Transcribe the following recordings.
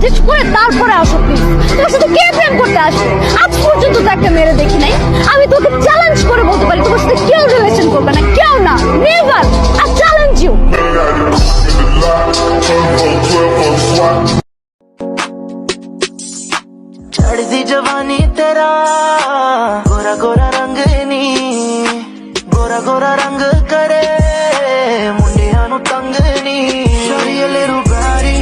Adjust করে তারপরে আসো প্লিজ। তোর সাথে কে প্রেম করতে আসবে? আজ পর্যন্ত তো একটা মেরে দেখি নাই। আমি তোকে চ্যালেঞ্জ করে বলতে পারি তোমার সাথে কেউ রিলেশন করবে না, কেউ না, নেভার। I challenge you. चढ़ती जवानी तेरा गोरा गोरा रंग नी गोरा गोरा रंग करे मुंडिया नु तंग नी शरीयले रुबारी।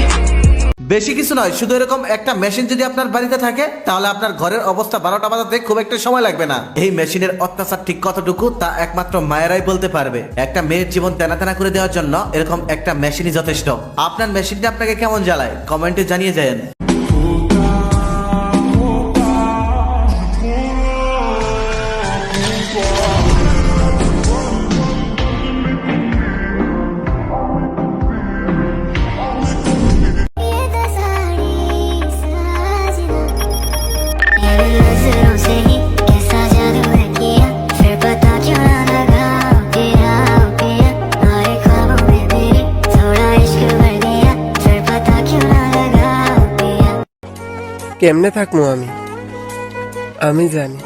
বেশি কিছু নয়, শুধু এরকম একটা মেশিন যদি আপনার বাড়িতে থাকে তাহলে আপনার ঘরের অবস্থা 12টা বাজাতে খুব একটা সময় লাগবে না। এই মেশিনের অত্যাচার ঠিক কতটুকু তা একমাত্র মায়েরাই বলতে পারবে। একটা মেয়ের জীবন তেনা তেনা করে দেওয়ার জন্য এরকম একটা মেশিনই যথেষ্ট। আপনার মেশিনটা আপনাকে কেমন জ্বালায় কমেন্টে জানিয়ে যান। কেমনে থাকবো আমি জানি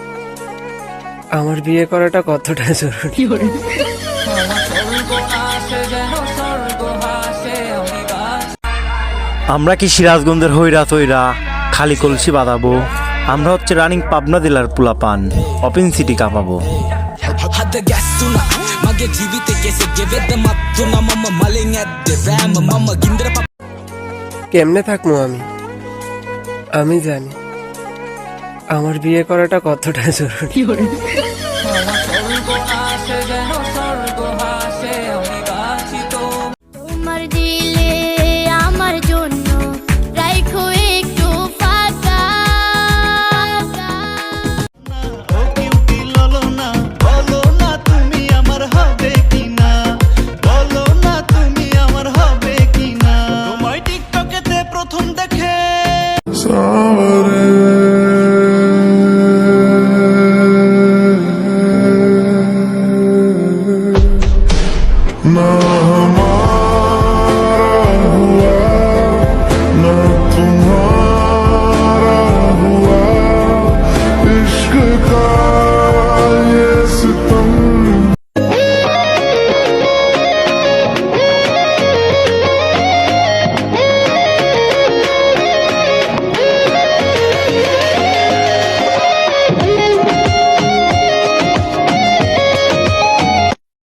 আমার বিয়ে করাটা কতটা জরুরি। আমরা কি সিরাজগঞ্জের হইরা তৈরা খালি কলসি বাঁধাবো? আমরা হচ্ছে রানিং পাবনা জেলার পোলাপান, ওপেন সিটি কাঁপাবো। কেমনে থাকবো আমি জানি আমার বিয়ে করাটা কতটা জরুরি। তোমার দিলে আমার জন্য রাখো একটু ফাঁকা। বলো না তুমি আমার হবে কিনা, বলো না তুমি আমার হবে কিনা। তোমায় টিকটকেতে প্রথম দেখে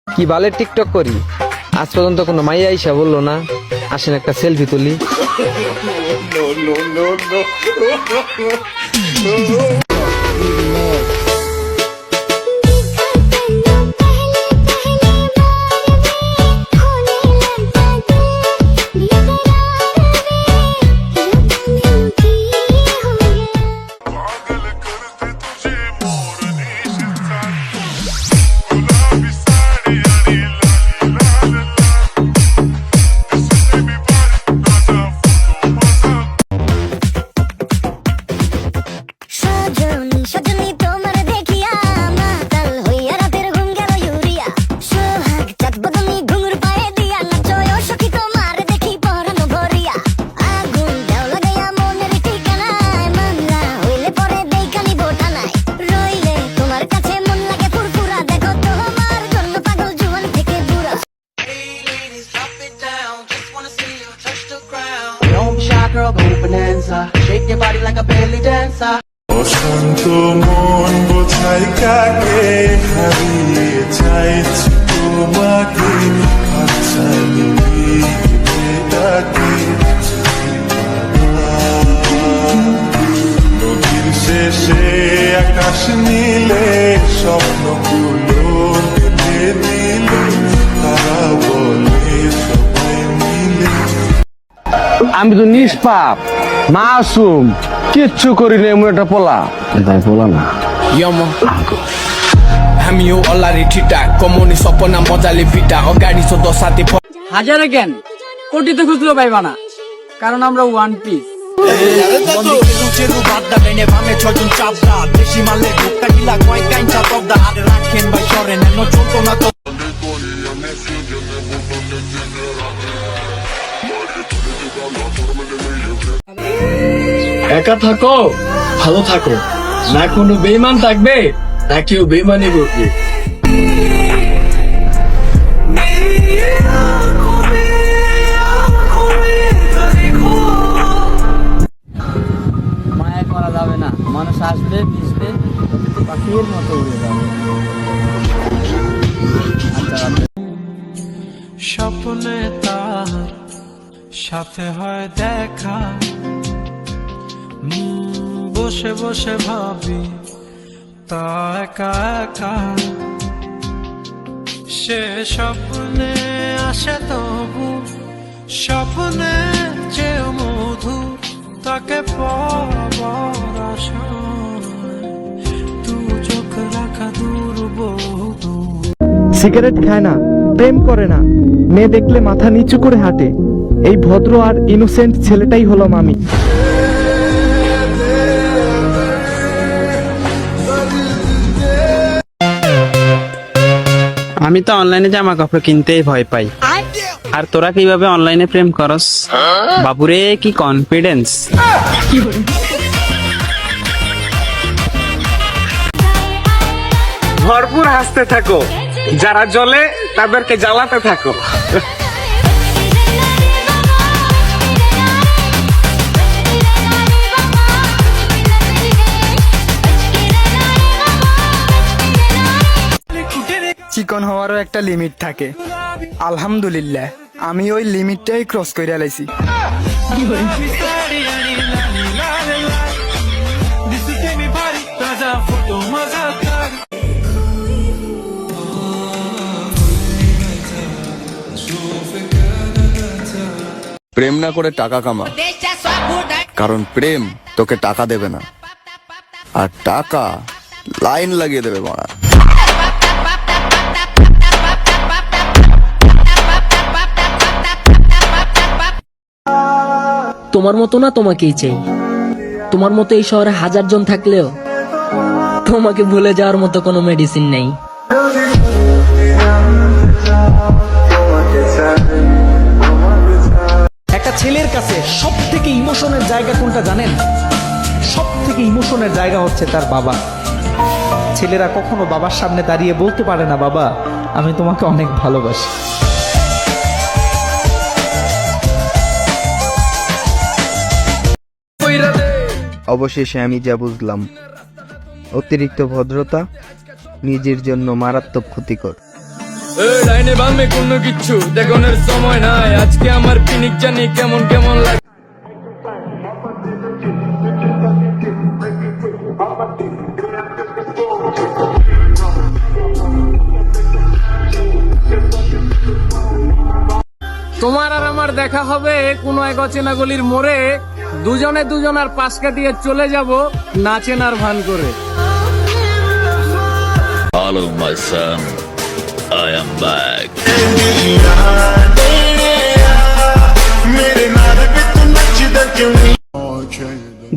কি বালের টিকটক করি, আজ পর্যন্ত কোনো মাইয়া আইসা বললো না আসেন একটা সেলফি তুলি। girl, go bonanza. Shake your body like a belly dancer. অশান্ত মন বোঝাই কাকে হারিয়ে চাইছি তোমাকে হাতছানি ডাকে নদীর শেষে আকাশ নীলে স্বপ্নগুলো কেটে দিল তারা বলে সবাই মিলে আমি তো নিষ্পাপ মাসুম, কিচ্ছু করিনি এমন একটা পোলা। তাই পোলা না আমিও অলারি ঠিটা কমনি সপনা মজালি পিটা অগাড়ি সদ সাথে হাজারে কেন কোটিতে খুঁজলেও পাইবা না, কারণ আমরা ওয়ান পিস। দেশি মালে ভুক্তা গিলা কয় কাইঞ্চা তবদা আরে রাখেন ভাই সরেন এনো চলতো না তো একা থাকো, ভালো থাকো, না কোনো বেইমান থাকবে না কেউ বেইমানি করবে। মায়া করা যাবে না, মানুষ আসবে মিশবে, পাখির মতো উড়ে যাবে। স্বপ্নে তার সাথে হয় দেখা, বসে বসে ভাবি তা একা একা, সে স্বপ্নে আসে তবু স্বপ্নে যে মধু, তাকে পাবার আশায় তু চোখ রাখা দূর বহু। সিগারেট খায় না, প্রেম করে না, মেয়ে দেখলে মাথা নিচু করে হাঁটে, এই ভদ্র আর ইনোসেন্ট ছেলেটাই হলাম আমি। আমি তো অনলাইনে জামা কাপড় কিনতেই ভয় পাই, আর তোরা কিভাবে অনলাইনে প্রেম করস? বাবুরে কি কনফিডেন্স! ভরপুর হাসতে থাকো, যারা জ্বলে তাদেরকে জ্বালাতে থাকো। চিকন হওয়ারও একটা লিমিট থাকে, আলহামদুলিল্লাহ আমি ওই লিমিটটাই ক্রস করে লাইছি। প্রেম না করে টাকা কামা, কারণ প্রেম তোকে টাকা দেবে না, আর টাকা লাইন লাগিয়ে দেবে মারা। তোমার মতো না তোমাকেই চাই, তোমার মতো এই শহরে 1000 জন থাকলেও তোমাকে ভুলে যাওয়ার মতো কোনো মেডিসিন নেই। একটা ছেলের কাছে সব থেকে ইমোশনের জায়গা কোনটা জানেন? সব থেকে ইমোশনের জায়গা হচ্ছে তার বাবা। ছেলেরা কখনো বাবার সামনে দাঁড়িয়ে বলতে পারে না, বাবা আমি তোমাকে অনেক ভালোবাসি। অবশেষে আমি যা বুঝলাম, অতিরিক্ত ভদ্রতা নিজের জন্য মারাত্মক ক্ষতিকর। লাইনে বামে কোনো কিচ্ছু দেখানোর সময় নাই, আজকে আমার পিনিক জানি কেমন কেমন লাগে। তোমার আর আমার দেখা হবে কোনো এক অচেনা গলির মোড়ে, দুজনে দুজনার পাশ কাটিয়ে চলে যাব না চেনার ভান করে। Follow my son, I am back.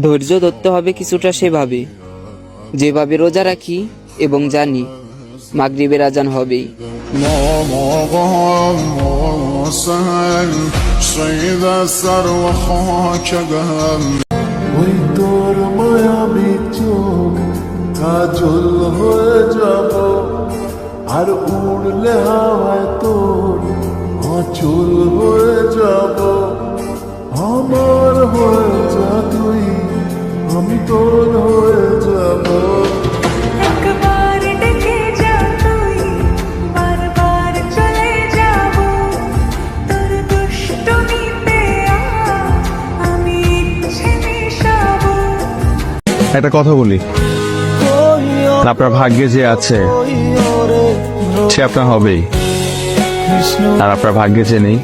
ধৈর্য ধরতে হবে কিছুটা সেভাবে, যেভাবে রোজা রাখি এবং জানি মাগরিবের আজান হবেই। ওই তোর মায়াবী চোখ কাজল হয়ে যাব, আর উড়লে হাওয়ায় তোর অচল হয়ে যাব। আমার হয়ে যা তুই, আমি তোর হয়ে যাব। একবার ডেকে যা তুই, বারবার চলে যাব, তোর দুষ্টুমিতে আমি ইচ্ছে মিশাবো। একটা কথা বলি, আপনার ভাগ্যে যে আছে সে আপনার হবেই, আর আপনার ভাগ্যে যে নেই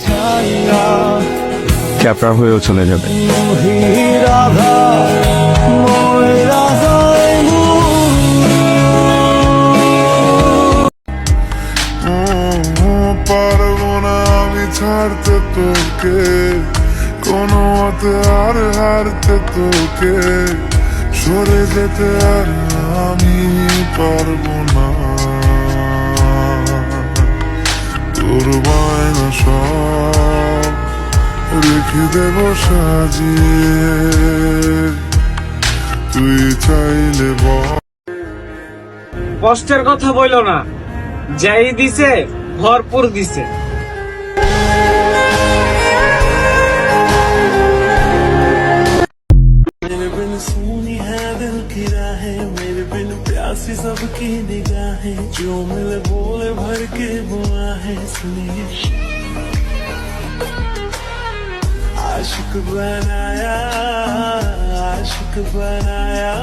সে আপনার হয়েও চলে যাবে। পারবো না আমি ছাড়তে তোকে, কোনো মতে আর হারতে তোকে, সরে যেতে আর আমি পারবো না। তোর বায়না সব রেখে দেব সাজিয়ে। কষ্টের কথা বইলো না, যাই দিছে ভরপুর দিছে। सुनी है दिल की राहें, मेरे बिन प्यासी सबकी निगाहें, जो मिले बोले भर के बुआ है सुनिए। आशिक बनाया, आशिक बनाया।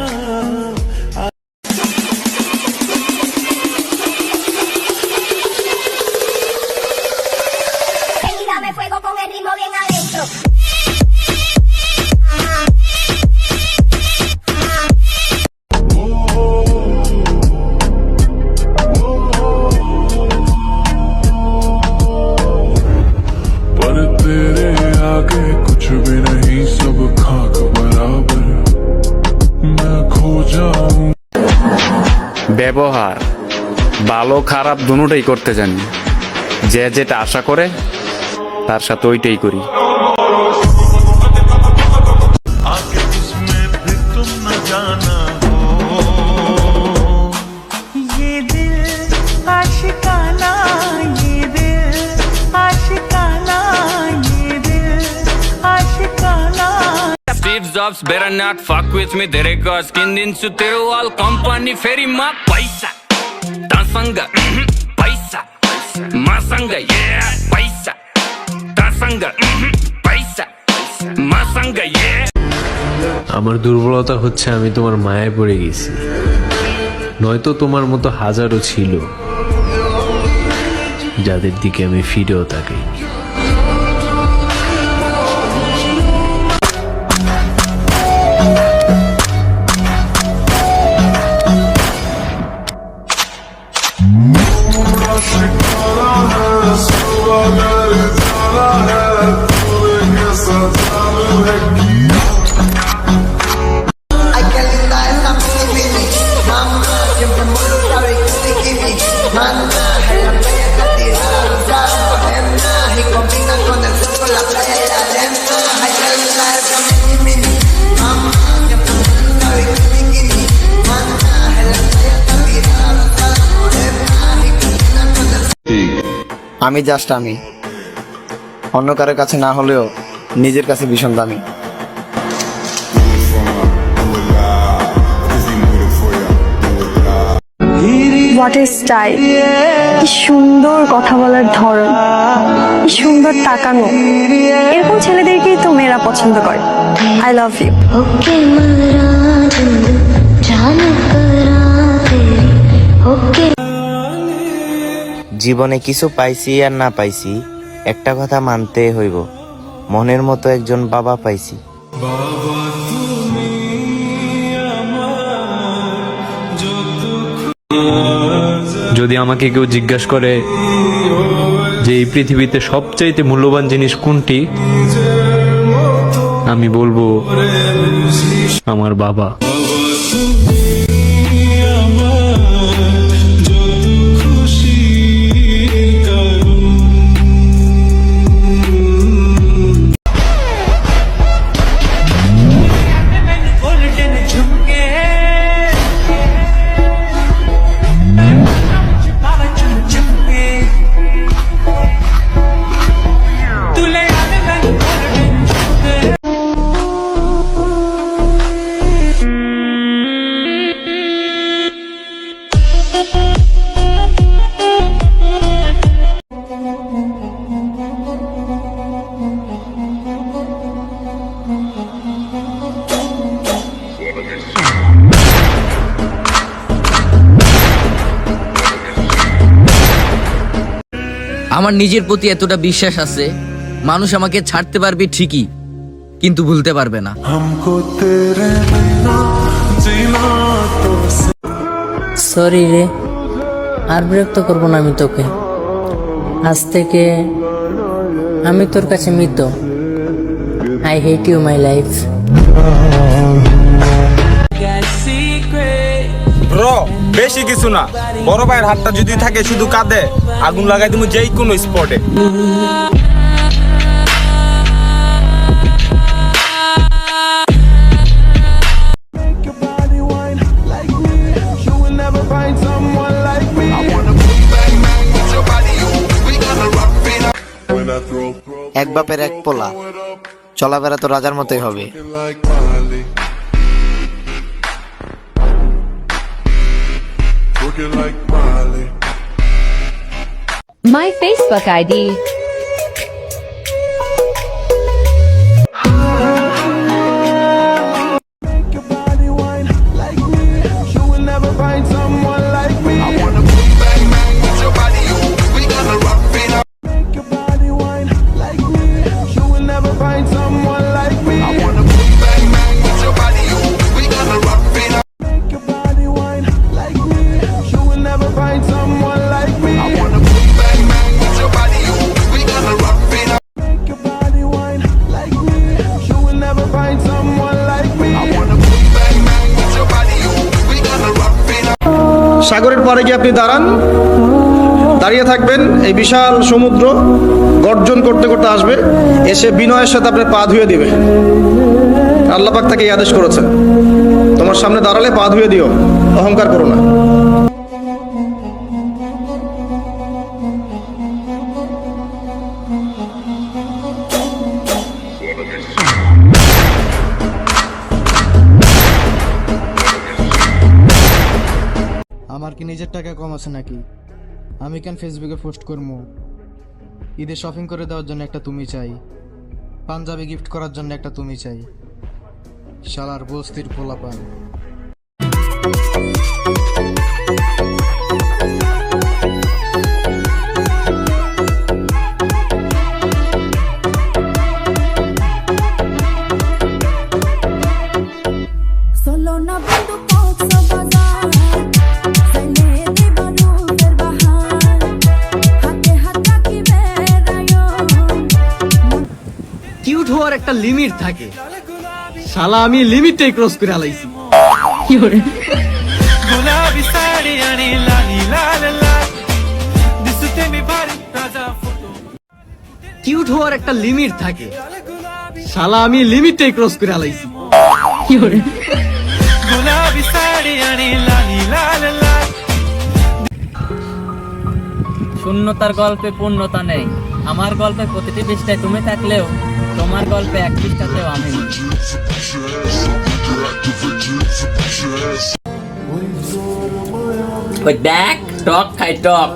Dame fuego con el ritmo bien adentro. पर तेरे आगे कुछ भी नहीं, सब खाक बराबर, मैं खो जाऊं। ব্যবহার ভালো খারাপ দুটোই করতে জানি, যে যেটা আশা করে তার সাথে ওইটাই করি। आगे तुझमें फिर तुम न जाना हो, ये दिल आशिकाना, ये दिल आशिकाना, ये दिल आशिकाना। Steve Jobs better not fuck with me, तेरे को स्किन दिन से तेरे वाल कंपनी फेरी माँ पैसा तासंगा पैसा मासंगा ये पैसा तासंगा पैसा मासंगा ये। আমার দুর্বলতা হচ্ছে আমি তোমার মায়ায় পড়ে গেছি, নয়তো তোমার মতো হাজারো ছিল যাদের দিকে আমি ফিরেও তাকাই। আমি জাস্ট আমি, অন্য কারোর কাছে না হলেও নিজের কাছে ভীষণ দামি। হোয়াট ইজ স্টাইল, কি সুন্দর কথা বলার ধরন, কি সুন্দর তাকানো, এরকম ছেলেদেরকেই তো মেয়েরা পছন্দ করে। I love you. জীবনে কিছু পাইছি আর না পাইছি, একটা কথা মানতে হইব, মনের মতো একজন বাবা পাইছি। যদি আমাকে কেউ জিজ্ঞাসা করে যে এই পৃথিবীতে সবচাইতে মূল্যবান জিনিস কোনটি, আমি বলবো আমার বাবা। আমার নিজের প্রতি এতটা বিশ্বাস আছে, মানুষ আমাকে ছাড়তে পারবে ঠিকই, কিন্তু ভুলতে পারবে না। সরি রে, আর বিরক্ত করবো না আমি তোকে। আজ থেকে আমি তোর কাছে মৃত। I hate you my life. Bro বেশি কিছু না, বড় ভাইয়ের হাতটা যদি থাকে শুধু কাঁধে, আগুন লাগাই তুমি যেই কোনো স্পটে। make your body wine like me. You will never find someone বাপের এক পোলা, চলাফেরা তো রাজার মতোই হবে। like Miley. Looking like Miley. My Facebook ID. সাগরের পাড়ে গিয়ে আপনি দাঁড়ান, দাঁড়িয়ে থাকবেন, এই বিশাল সমুদ্র গর্জন করতে করতে আসবে, এসে বিনয়ের সাথে আপনার পা ধুয়ে দিবে। আল্লাহ পাক তাকে এই আদেশ করেছেন, তোমার সামনে দাঁড়ালে পা ধুয়ে দিও, অহংকার করো না। আমার কি নিজের টাকা কম আছে নাকি? আমি কেন ফেসবুকে পোস্ট করবো? ঈদে শপিং করে দেওয়ার জন্য একটা তুমি চাই, পাঞ্জাবি গিফট করার জন্য একটা তুমি চাই, শালার বস্তির পোলাপান। কিউট হওয়ার একটা লিমিট থাকে, শালা আমি লিমিটটাই ক্রস করে আলাইছি। गुलाबी साडी आणि लाली लाल लाल दिसते मी भारी ताजा फोटो কিউট হওয়ার একটা লিমিট থাকে, শালা আমি লিমিটটাই ক্রস করে আলাইছি। गुलाबी साडी आणि लाली लाल लाल শূন্যতার গল্পে পূর্ণতা নেই। আমার গল্পে প্রতিটি পৃষ্ঠায় তুমি থাকলেও তোমার গল্পে এক পৃষ্ঠাতেও আমি নেই। ওই দেখ, টক খাই টক।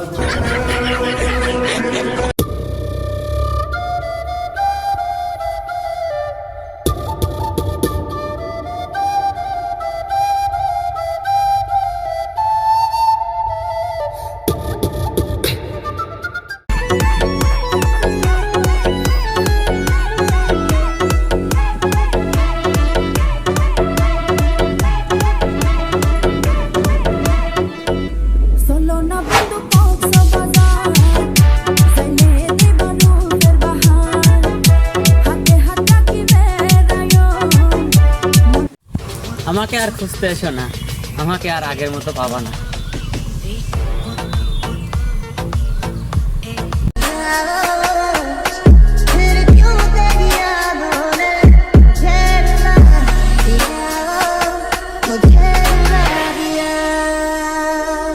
আমাকে আর খুঁজতে এসো না, আমাকে আর আগের মতো পাবা না।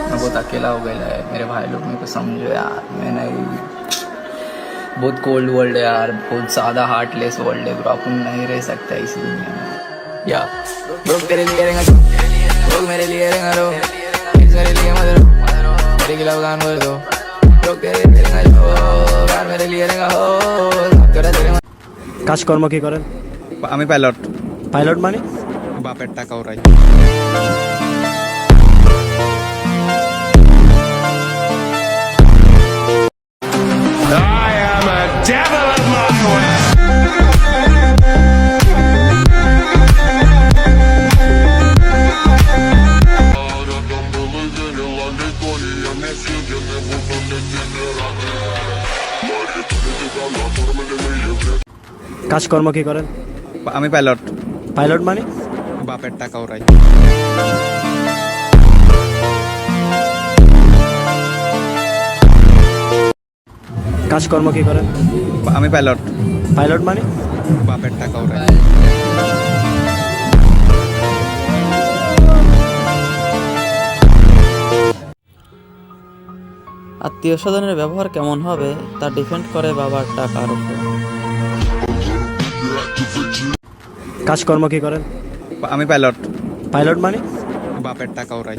मैं बहुत अकेला हो गया है, मेरे भाई लोग मेरे को समझो यार, मैं नहीं, बहुत कोल्ड वर्ल्ड है यार, बहुत ज़्यादा हार्टलेस वर्ल्ड है ब्रो, अपन नहीं रह सकता इस दुनिया में यार। ब्रो तेरे लिए रहेगा, लोग मेरे लिए रहेगा, रो मेरे लिए मदर मेरे खिलाफ गान बोल दो, लोग तेरे लिए रहेगा, यार मेरे लिए रहेगा हो तेरा तेरे। কাজকর্ম কি করেন? আমি পাইলট। পাইলট মানে? বাপের টাকা ওরাই। কাজকর্ম কি করেন? আমি পাইলট। পাইলট মানে? বাপের টাকা ওরাই। কাজকর্ম কি করেন? আমি পাইলট। পাইলট মানে? বাপের টাকা ওরাই। আত্মীয় স্বজনের ব্যবহার কেমন হবে তা ডিপেন্ড করে বাবার টাকার উপর। কাজকর্ম কি করেন? আমি পাইলট। পাইলট মানে? বাপের টাকা ওরাই।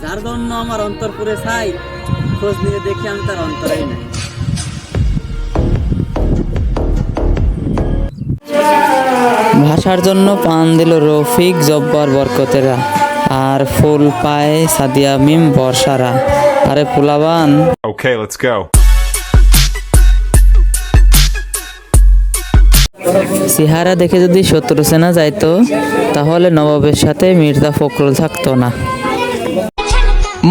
যার জন্য আমার অন্তর পুরে চাই, খোঁজ নিয়ে দেখি আমি তার অন্তরেই নাই। ভাষার জন্য পান দিল রফিক জব্বার বরকতেরা, আর ফুল পায় সাদিয়া মিম বর্ষারা। আরে ফুলাবান, Okay, let's go. চেহারা দেখে যদি শত্রু সেনা যাইতো, তাহলে নবাবের সাথে মির্জা ফখরুল থাকতো না।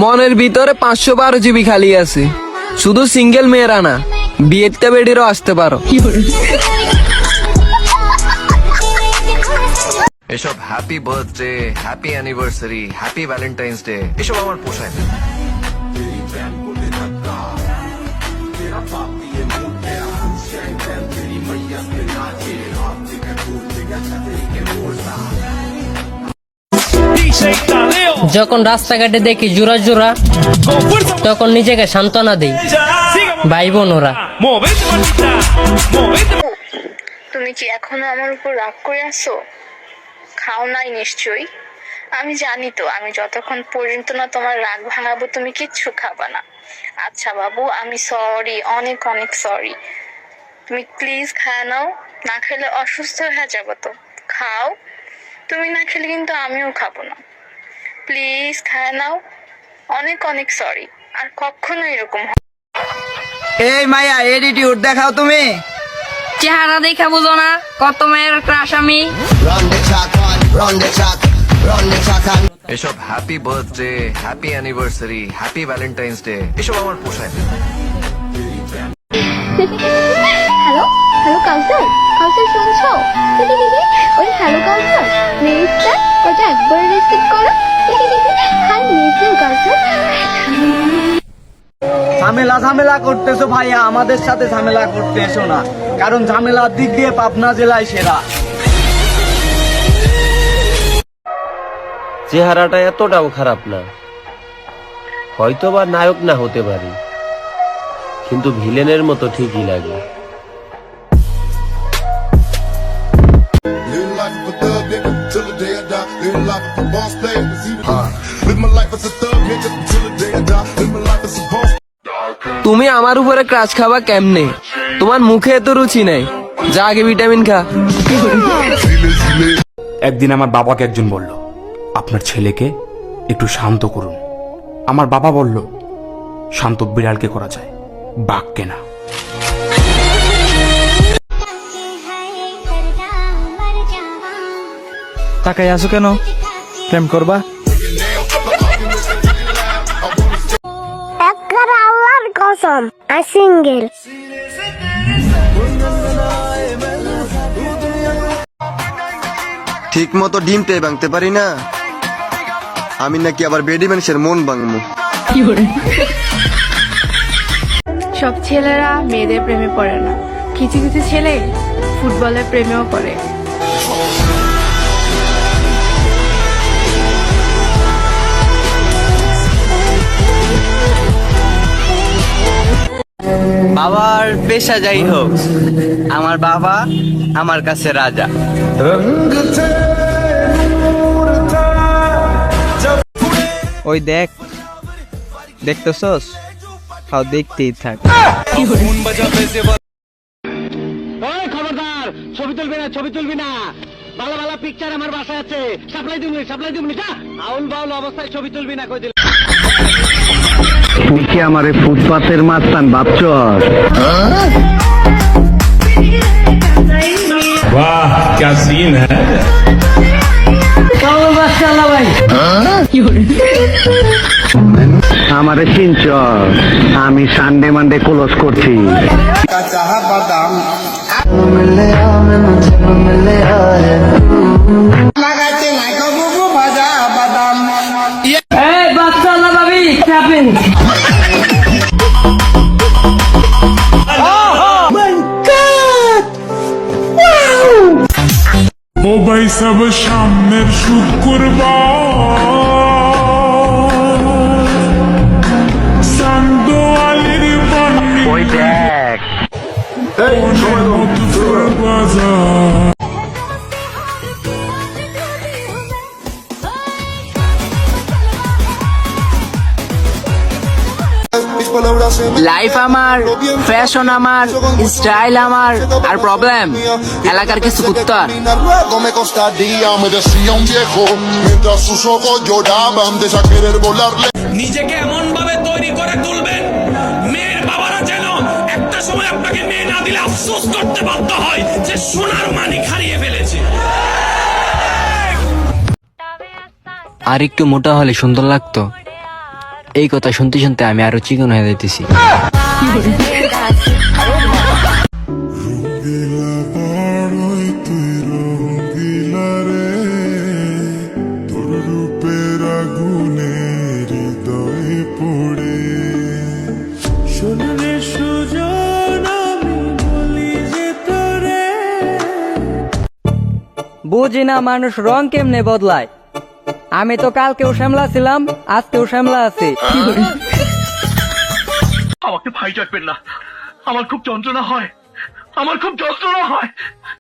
মনের ভিতরে 512 জিবি খালি আছে, শুধু সিঙ্গেল মেয়েরা না, বিয়েতে বেডিরও আসতে পারো। এসব happy birthday, happy anniversary, happy Valentine's day এসব আমার পোষায় না। যখন রাস্তাঘাটে দেখি জোড়া জোড়া, তখন নিজেকে সান্ত্বনা দিই, ভাই বোন ওরা। তুমি কি এখনো আমার উপর রাগ করে আছো? খাও নাই নিশ্চয়ই। আমি জানি তো, আমি যতক্ষণ পর্যন্ত না তোমার রাগ ভাঙাবো তুমি কিচ্ছু খাবা না। আচ্ছা বাবু, আমি সরি, অনেক অনেক সরি। তুমি প্লিজ খায় নাও, না খেলে অসুস্থ হয়ে যাবো তো। খাও, তুমি না খেলে কিন্তু আমিও খাবো না। প্লিজ খায় নাও, অনেক অনেক সরি। আর কখনো এরকম এই মায়া, এটিটিউড দেখাও তুমি। চেহারা দেখা বুঝো না কত মেয়ের ক্রাশ আমি। এসব happy birthday, happy anniversary, happy Valentine's day এসব আমার পোষায় না। হ্যালো হ্যালো কাউসার, কাউসার শুনছো? ওই হ্যালো কাউসার, প্লিজটা ওটা একবার রিসিভ করো। হাই মিস ইউ কাউসার। ঝামেলা করতেছো ভাইয়া, আমাদের সাথে ঝামেলা করতে এসো না, কারণ ঝামেলার দিক দিয়ে পাবনা জেলায় সেরা। চেহারাটা এতটাও খারাপ না, হয়তো বা নায়ক না হতে পারি, কিন্তু ভিলেনের মতো ঠিকই লাগে। Live life of a thug nigga till the day I die. Live life of a boss player, cause even live my life as a thug nigga till the day I die. Live my life as a boss. তুমি আমার উপরে crush খাবা কেমনে? তোমার মুখে এত রুচি নেই, যা আগে ভিটামিন খা। একদিন আমার বাবাকে একজন বলল, আপনার ছেলেকে একটু শান্ত করুন। আমার বাবা বলল, শান্ত বিড়ালকে করা যায়, বাঘকে না। তাকাই আছো কেন? প্রেম করবা? আল্লাহর কসম, আই সিঙ্গেল। ঠিক মতো ডিম পেয়ে ভাঙতে পারি না, আমি নাকি আবার বেডি মানুষের মন ভাঙবো। সব ছেলেরা মেয়েদের প্রেমে পড়ে না, কিছু কিছু ছেলে ফুটবলের প্রেমেও পড়ে। বাবার পেশা যাই হোক, আমার বাবা আমার কাছে রাজা। ওই দেখ, দেখতেছস? তাও দেখতেই থাক। খবরদার, ছবি তুলবি না, ছবি তুলবি না। ভালো ভালো পিকচার আমার বাসায় আছে, সাপ্লাই দিবনি যা। আউল বাউল অবস্থায় ছবি তুলবি না, কই দিল। তুই কি আমারে ফুটপাতের মাস্তান ভাবছস? বাহ, क्या सीन है। আমারে চিনছস? আমি সানডে মানডে ক্লোজ করছি। ও ভাই সব সামনের শুক্রবার লাইফ আমার, ফ্যাশন আমার, স্টাইল আমার, আর প্রবলেম এলাকার কিছু কুত্তার। Luego me costaría, me decía un viejo, mientras sus ojos lloraban de ya querer volarle. নিজেকে এমন ভাবে তৈরি করে তুলবেন মেয়ের বাবারা যেন একটা সময় আপনাকে মেয়ে না দিলে আফসোস করতে বাধ্য হয় যে সোনার মানিক হারিয়ে ফেলেছে। আর একটু মোটা হলে সুন্দর লাগতো। এই কথা শুনতে শুনতে আমি আরো চিকন হয়ে যাইতেছি। বুঝি না মানুষ রং কেমনে বদলায়। আমি তো কালকেও শ্যামলা ছিলাম, আজকেও শ্যামলা আছি। আমাকে ভাই ডাকবেন না, আমার খুব যন্ত্রণা হয়, আমার খুব যন্ত্রণা হয়।